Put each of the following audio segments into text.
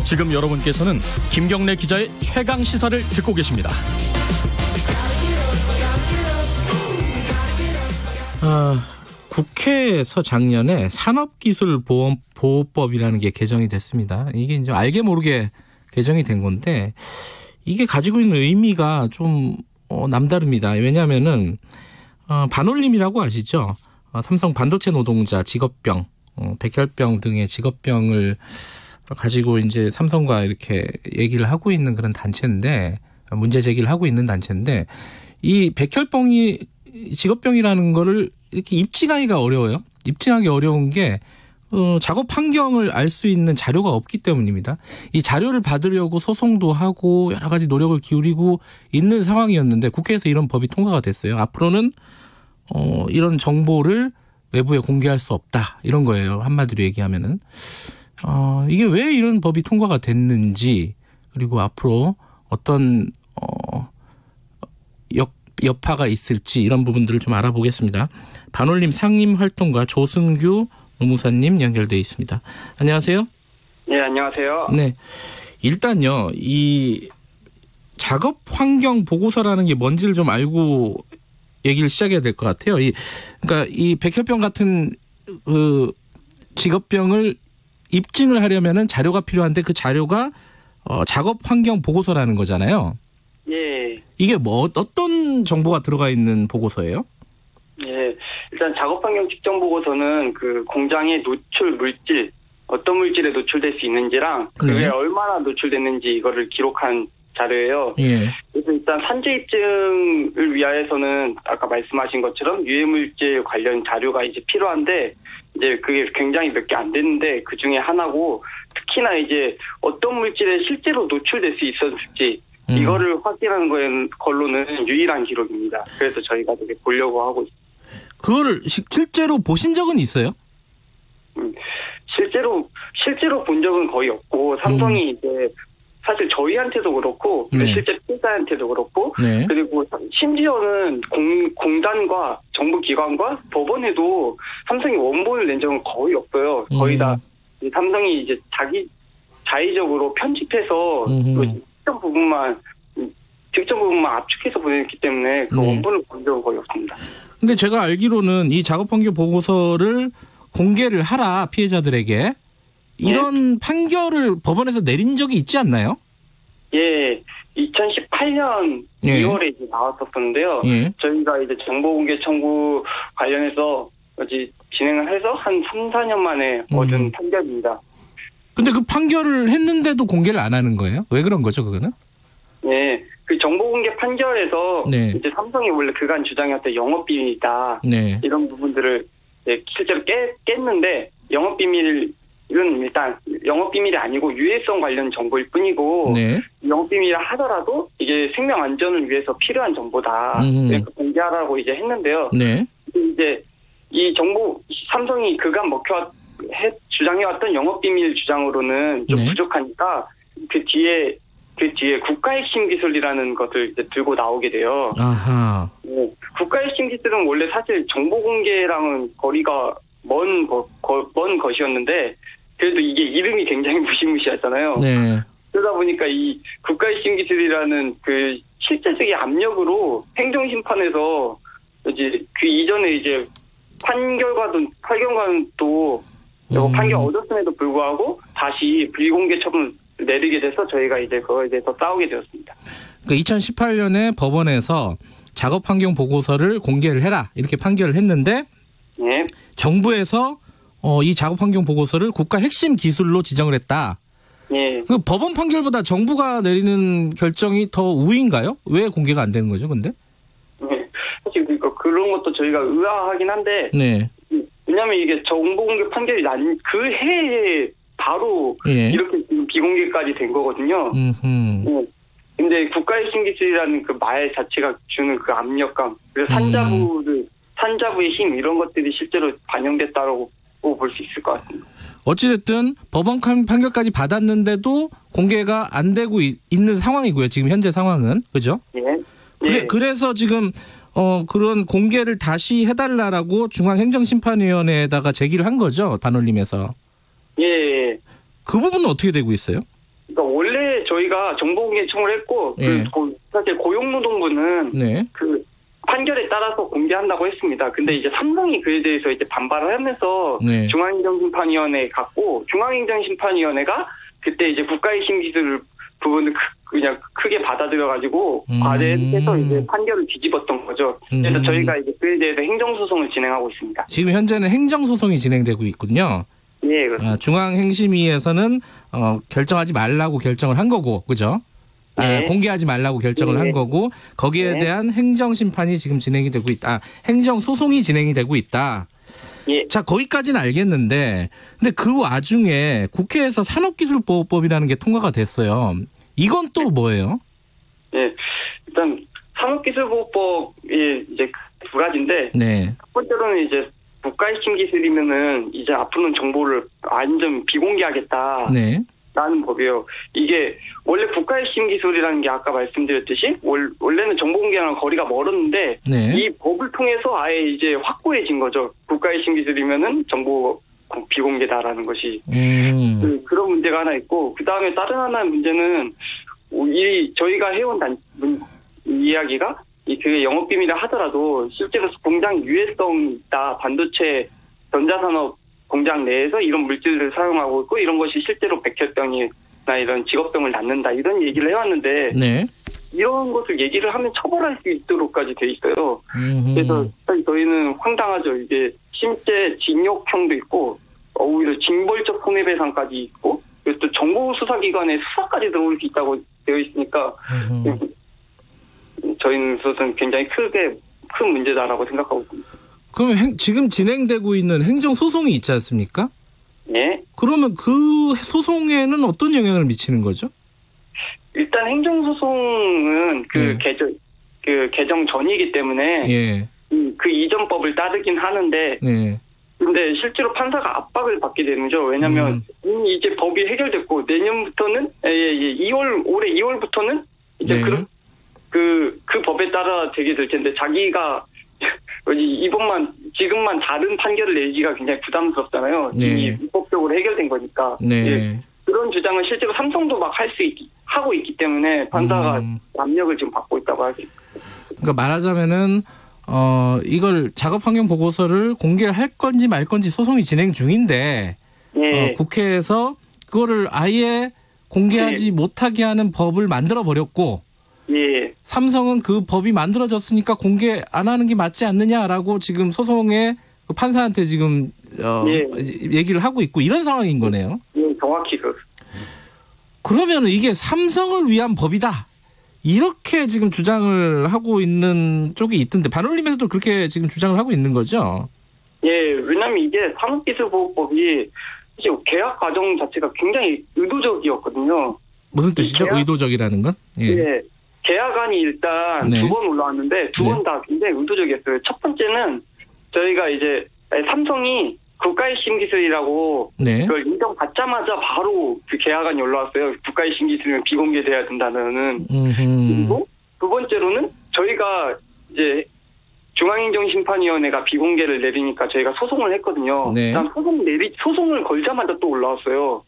지금 여러분께서는 김경래 기자의 최강 시사를 듣고 계십니다. 국회에서 작년에 산업기술보호법이라는 게 개정이 됐습니다. 이게 이제 알게 모르게 개정이 된 건데 이게 가지고 있는 의미가 좀 남다릅니다. 왜냐하면은 반올림이라고 아시죠? 삼성 반도체 노동자 직업병, 백혈병 등의 직업병을 가지고 이제 삼성과 이렇게 얘기를 하고 있는 그런 단체인데, 문제 제기를 하고 있는 단체인데, 이 백혈병이 직업병이라는 거를 이렇게 입증하기가 어려워요. 입증하기 어려운 게 작업 환경을 알 수 있는 자료가 없기 때문입니다. 이 자료를 받으려고 소송도 하고 여러 가지 노력을 기울이고 있는 상황이었는데 국회에서 이런 법이 통과가 됐어요. 앞으로는 이런 정보를 외부에 공개할 수 없다, 이런 거예요. 한마디로 얘기하면은. 이게 왜 이런 법이 통과가 됐는지, 그리고 앞으로 어떤 여파가 있을지, 이런 부분들을 좀 알아보겠습니다. 반올림 상임활동가 조승규 노무사님 연결돼 있습니다. 안녕하세요. 네, 안녕하세요. 네, 일단요, 이 작업 환경 보고서라는 게 뭔지를 좀 알고 얘기를 시작해야 될 것 같아요. 그러니까 이 백혈병 같은 그 직업병을 입증을 하려면은 자료가 필요한데 그 자료가 작업 환경 보고서라는 거잖아요. 예. 이게 뭐 어떤 정보가 들어가 있는 보고서예요? 예. 일단 작업 환경 측정 보고서는 그 공장의 노출 물질, 어떤 물질에 노출될 수 있는지랑 그게 얼마나 노출됐는지 이거를 기록한 자료예요. 예. 그래서 일단 산재 입증을 위하여서는 아까 말씀하신 것처럼 유해 물질 관련 자료가 이제 필요한데, 이제 그게 굉장히 몇 개 안 됐는데 그 중에 하나고, 특히나 이제 어떤 물질에 실제로 노출될 수 있었을지 이거를 확인하는 걸로는 유일한 기록입니다. 그래서 저희가 되게 보려고 하고 있습니다. 그거를 실제로 보신 적은 있어요? 실제로 본 적은 거의 없고, 삼성이 이제 사실 저희한테도 그렇고, 실제 피해자한테도 그렇고, 그리고 심지어는 공단과 정부기관과 법원에도 삼성이 원본을 낸 적은 거의 없어요. 거의 다 삼성이 이제 자의적으로 편집해서 특정 부분만 압축해서 보냈기 때문에 그 원본을 본 적은 거의 없습니다. 근데 제가 알기로는 이 작업환경 보고서를 공개를 하라, 피해자들에게, 이런 판결을 법원에서 내린 적이 있지 않나요? 예, 2018년 2월에 이제 나왔었는데요. 저희가 이제 정보공개 청구 관련해서 이제 진행을 해서 한 3, 4년 만에 얻은 판결입니다. 근데 그 판결을 했는데도 공개를 안 하는 거예요? 왜 그런 거죠, 그거는? 네, 그 정보공개 판결에서 이제 삼성이 원래 그간 주장했던 영업비밀이다, 이런 부분들을 실제로 깼는데, 영업비밀은 일단 영업비밀이 아니고 유해성 관련 정보일 뿐이고, 영업비밀이라 하더라도 이게 생명 안전을 위해서 필요한 정보다, 그러니까 공개하라고 이제 했는데요. 이제 이 정보, 삼성이 그간 주장해왔던 영업비밀 주장으로는 좀 부족하니까 그 뒤에 국가 핵심 기술이라는 것을 이제 들고 나오게 돼요. 아하. 국가 핵심 기술은 원래 사실 정보 공개랑은 거리가 먼 것이었는데, 그래도 이게 이름이 굉장히 무시무시하잖아요. 그러다 보니까 이 국가 핵심 기술이라는 그 실제적인 압력으로 행정심판에서 이제 그 이전에 이제 판결과는 또 판결 얻었음에도 불구하고 다시 비공개 처분을 내리게 돼서 저희가 이제 그거에 대해서 싸우게 되었습니다. 그러니까 2018년에 법원에서 작업 환경 보고서를 공개를 해라, 이렇게 판결을 했는데, 정부에서 이 작업 환경 보고서를 국가 핵심 기술로 지정을 했다. 그 법원 판결보다 정부가 내리는 결정이 더 우위인가요? 왜 공개가 안 되는 거죠, 근데? 사실 그런 것도 저희가 의아하긴 한데, 왜냐하면 이게 정보 공개 판결이 난 그 해에 바로 이렇게 비공개까지 된 거거든요. 근데 국가 핵심 기술이라는 그 말 자체가 주는 그 압력감, 그래서 산자부의 힘, 이런 것들이 실제로 반영됐다고 볼 수 있을 것 같습니다. 어찌됐든 법원 판결까지 받았는데도 공개가 안 되고 있는 상황이고요. 지금 현재 상황은. 그죠? 그래서 지금 그런 공개를 다시 해달라고 중앙행정심판위원회에다가 제기를 한 거죠, 반올림에서. 예. 그 부분은 어떻게 되고 있어요? 저희가 정보공개 청구를 했고 예. 사실 고용노동부는 네. 그 판결에 따라서 공개한다고 했습니다. 근데 이제 삼성이 그에 대해서 이제 반발을 하면서 네. 중앙행정심판위원회에 갔고 중앙행정심판위원회가 그때 이제 국가의 신기술 부분을 그냥 크게 받아들여가지고 과대해서 이제 판결을 뒤집었던 거죠. 그래서 저희가 이제 그에 대해서 행정소송을 진행하고 있습니다. 지금 현재는 행정소송이 진행되고 있군요. 예, 그렇습니다. 중앙행심위에서는 결정하지 말라고 결정을 한 거고, 그죠? 네. 공개하지 말라고 결정을 한 거고 거기에 대한 행정심판이 지금 진행이 되고 있다. 행정소송이 진행이 되고 있다. 예. 자, 거기까지는 알겠는데 근데 그 와중에 국회에서 산업기술보호법이라는 게 통과가 됐어요. 이건 또 뭐예요? 예, 일단 산업기술보호법이 이제 두 가지인데 네. 첫 번째로는 이제 국가 핵심 기술이면은 이제 앞으로는 정보를 완전 비공개하겠다. 네. 라는 법이에요. 이게 원래 국가 핵심 기술이라는 게 아까 말씀드렸듯이 원래는 정보 공개랑 거리가 멀었는데 네. 이 법을 통해서 아예 이제 확고해진 거죠. 국가 핵심 기술이면은 정보 비공개다라는 것이 그런 문제가 하나 있고 그 다음에 다른 하나의 문제는 저희가 해온 이야기가 그게 영업 비밀을 하더라도 실제로 공장 유해성이 있다. 반도체 전자산업 공장 내에서 이런 물질을 사용하고 있고 이런 것이 실제로 백혈병이나 이런 직업병을 낳는다. 이런 얘기를 해왔는데 네. 이런 것을 얘기를 하면 처벌할 수 있도록까지 돼 있어요. 그래서 사실 저희는 황당하죠. 이게 실제 징역형도 있고 오히려 징벌적 손해배상까지 있고 그리고 또 정보수사기관에 수사까지 들어올 수 있다고 되어 있으니까 저희는 그것은 굉장히 큰 문제다라고 생각하고 있습니다. 그러면 지금 진행되고 있는 행정소송이 있지 않습니까? 네. 그러면 그 소송에는 어떤 영향을 미치는 거죠? 일단 행정소송은 개정 전이기 때문에 예. 그 이전법을 따르긴 하는데 네. 근데 실제로 판사가 압박을 받게 되는 거죠. 왜냐하면 이미 이제 법이 해결됐고 내년부터는 올해 2월부터는 이제 네. 그 법에 따라 되게 될 텐데 자기가 지금만 다른 판결을 내기가 굉장히 부담스럽잖아요. 네. 이미 입법적으로 해결된 거니까. 네. 예. 그런 주장을 실제로 삼성도 막 하고 있기 때문에 판사가 압력을 지금 받고 있다고 하죠. 그러니까 말하자면은 이걸 작업환경 보고서를 공개를 할 건지 말 건지 소송이 진행 중인데 네. 국회에서 그거를 아예 공개하지 못하게 하는 법을 만들어 버렸고 예. 삼성은 그 법이 만들어졌으니까 공개 안 하는 게 맞지 않느냐라고 지금 소송의 판사한테 지금 얘기를 하고 있고 이런 상황인 거네요. 예, 정확히 그러면 이게 삼성을 위한 법이다. 이렇게 지금 주장을 하고 있는 쪽이 있던데 반올림에서도 그렇게 지금 주장을 하고 있는 거죠? 예, 왜냐하면 이게 산업기술보호법이 사실 계약 과정 자체가 굉장히 의도적이었거든요. 무슨 뜻이죠? 의도적이라는 건? 예. 계약안이 일단 네. 2번 올라왔는데 2번 다 굉장히 의도적이었어요. 첫 번째는 저희가 이제 삼성이 국가의 신기술이라고 네. 그걸 인정받자마자 바로 그 계약안이 올라왔어요. 국가의 신기술이면 비공개돼야 된다는. 그리고 두 번째로는 저희가 이제 중앙행정심판위원회가 비공개를 내리니까 저희가 소송을 했거든요. 네. 소송을 걸자마자 또 올라왔어요.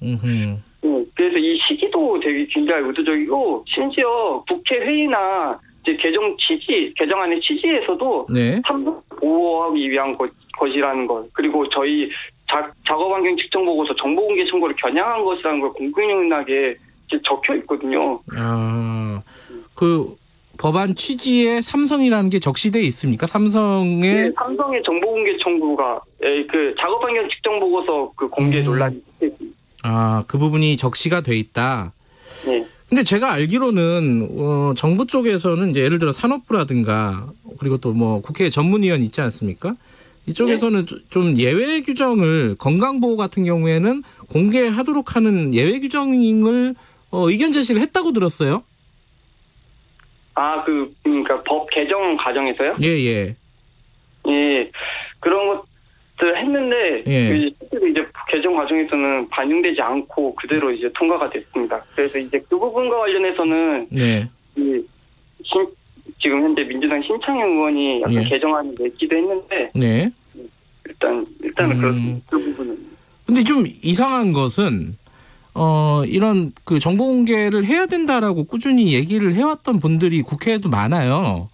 그래서 이 시기도 되게 굉장히 의도적이고 심지어 국회 회의나 이제 개정안의 취지에서도 네. 삼성 보호하기 위한 것이라는 것 그리고 저희 작업환경 측정 보고서 정보공개 청구를 겨냥한 것이라는 걸 공공연하게 적혀 있거든요. 그 법안 취지에 삼성이라는 게 적시되어 있습니까? 삼성의 정보공개 청구가 그 작업환경 측정 보고서 그 공개 논란이 있습니다. 그 부분이 적시가 돼 있다. 네. 근데 제가 알기로는 정부 쪽에서는 이제 예를 들어 산업부라든가 그리고 또 뭐 국회 전문위원 있지 않습니까? 이쪽에서는 네. 좀 예외 규정을 건강보호 같은 경우에는 공개하도록 하는 예외 규정을 의견 제시를 했다고 들었어요. 그러니까 법 개정 과정에서요? 예. 예, 그런 것들 했는데 실제로 이제 개정 과정에서는 반영되지 않고 그대로 이제 통과가 됐습니다. 그래서 이제 그 부분과 관련해서는 네. 지금 현재 민주당 신창현 의원이 약간 개정안을 냈기도 했는데 네. 일단은 그 부분은. 근데 좀 이상한 것은 이런 그 정보 공개를 해야 된다라고 꾸준히 얘기를 해왔던 분들이 국회에도 많아요.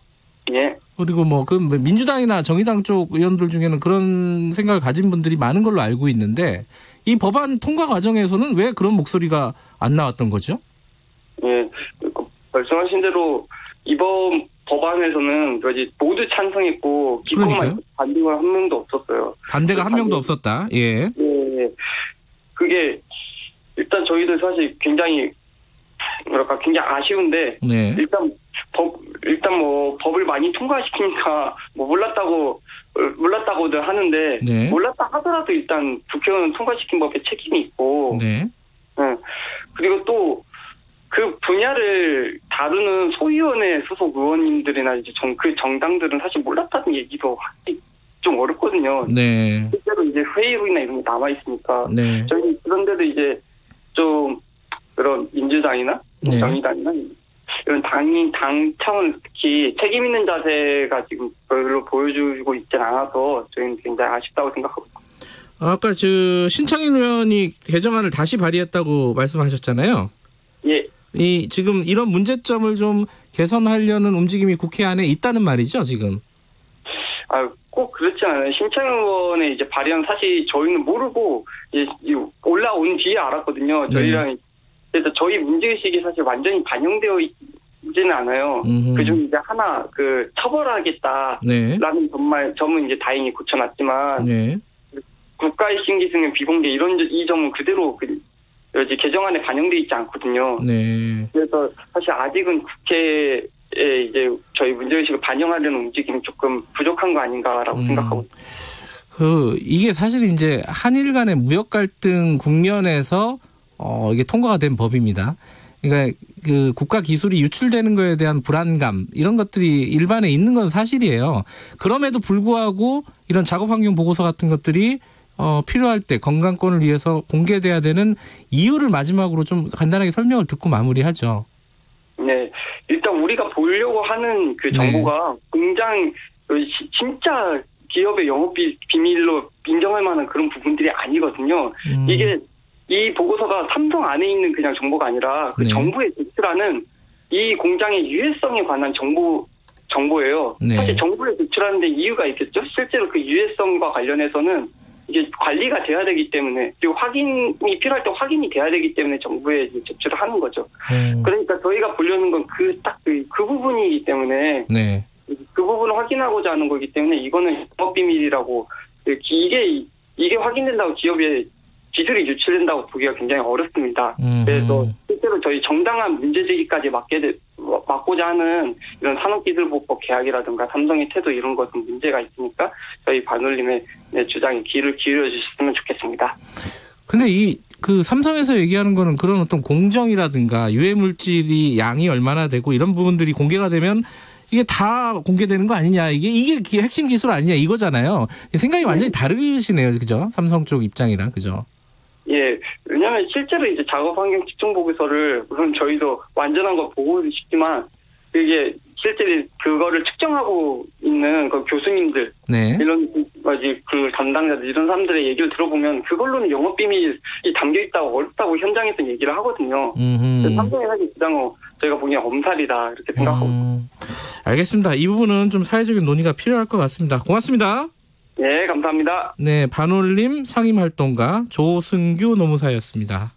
예. 그리고 뭐 그 민주당이나 정의당 쪽 의원들 중에는 그런 생각을 가진 분들이 많은 걸로 알고 있는데 이 법안 통과 과정에서는 왜 그런 목소리가 안 나왔던 거죠? 예. 말씀하신 대로 이번 법안에서는 모두 찬성했고 기권만 반대가 한 명도 없었어요. 반대가 한 명도 없었다. 예. 예. 그게 일단 저희들 사실 굉장히 아쉬운데 네. 일단 뭐 법을 많이 통과시키니까 뭐 몰랐다고들 하는데 네. 몰랐다 하더라도 일단 국회의원은 통과시킨 법에 책임이 있고 네. 그리고 또 그 분야를 다루는 소위원회 소속 의원님들이나 이제 그 정당들은 사실 몰랐다는 얘기도 하기 좀 어렵거든요. 네. 실제로 이제 회의록이나 이런 게 남아 있으니까 네. 저희 그런데도 이제 좀 그런 민주당이나 네. 정의당이나 이런 당 차원 특히 책임 있는 자세가 지금 별로 보여주고 있지는 않아서 저희는 굉장히 아쉽다고 생각하고 있습니다. 아까 신창인 의원이 개정안을 다시 발의했다고 말씀하셨잖아요. 예. 지금 이런 문제점을 좀 개선하려는 움직임이 국회 안에 있다는 말이죠, 지금? 꼭 그렇지 않아요. 신창인 의원의 이제 발의안 사실 저희는 모르고 올라온 뒤에 알았거든요. 저희랑 그래서 저희 문제의식이 사실 완전히 반영되어 있지는 않아요. 그중 이제 하나 처벌하겠다라는 네. 점은 이제 다행히 고쳐놨지만 네. 국가의 신기승은 비공개 이 점은 그대로 개정안에 반영돼 있지 않거든요. 네. 그래서 사실 아직은 국회에 이제 저희 문제의식을 반영하려는 움직임이 조금 부족한 거 아닌가라고 생각하고 있습니다. 이게 사실 이제 한일 간의 무역 갈등 국면에서 이게 통과가 된 법입니다. 그러니까 그 국가 기술이 유출되는 거에 대한 불안감 이런 것들이 일반에 있는 건 사실이에요. 그럼에도 불구하고 이런 작업 환경 보고서 같은 것들이 필요할 때 건강권을 위해서 공개돼야 되는 이유를 마지막으로 좀 간단하게 설명을 듣고 마무리하죠. 네, 일단 우리가 보려고 하는 그 정보가 굉장히 진짜 기업의 영업 비밀로 인정할 만한 그런 부분들이 아니거든요. 이게 이 보고서가 삼성 안에 있는 그냥 정보가 아니라 그 정부에 제출하는 이 공장의 유해성에 관한 정보예요. 네. 사실 정부에 제출하는데 이유가 있겠죠. 실제로 그 유해성과 관련해서는 이게 관리가 돼야 되기 때문에 그리고 확인이 필요할 때 확인이 돼야 되기 때문에 정부에 제출을 하는 거죠. 그러니까 저희가 보려는 건 그 부분이기 때문에 네. 그 부분을 확인하고자 하는 거기 때문에 이거는 영업 비밀이라고 이게 확인된다고 기업의 기술이 유출된다고 보기가 굉장히 어렵습니다. 그래서 실제로 저희 정당한 문제제기까지 막고자 하는 이런 산업기술보호법 개혁이라든가 삼성의 태도 이런 것은 문제가 있으니까 저희 반올림의 주장에 귀를 기울여 주셨으면 좋겠습니다. 근데 그 삼성에서 얘기하는 거는 그런 어떤 공정이라든가 유해 물질이 양이 얼마나 되고 이런 부분들이 공개가 되면 이게 다 공개되는 거 아니냐. 이게 핵심 기술 아니냐 이거잖아요. 생각이 완전히 다르시네요. 그죠? 삼성 쪽 입장이랑. 그죠? 예, 왜냐하면 실제로 이제 작업 환경 측정 보고서를 물론 저희도 완전한 거 보고 싶지만 그게 실제 그거를 측정하고 있는 그 교수님들 네. 이런 그 담당자들 이런 사람들의 얘기를 들어보면 그걸로는 영업 비밀이 담겨 있다고 어렵다고 현장에서 얘기를 하거든요. 삼성의 사실 주장은 저희가 보기엔 엄살이다 이렇게 생각하고 있습니다. 알겠습니다. 이 부분은 좀 사회적인 논의가 필요할 것 같습니다. 고맙습니다. 네, 감사합니다. 네, 반올림 상임활동가 조승규 노무사였습니다.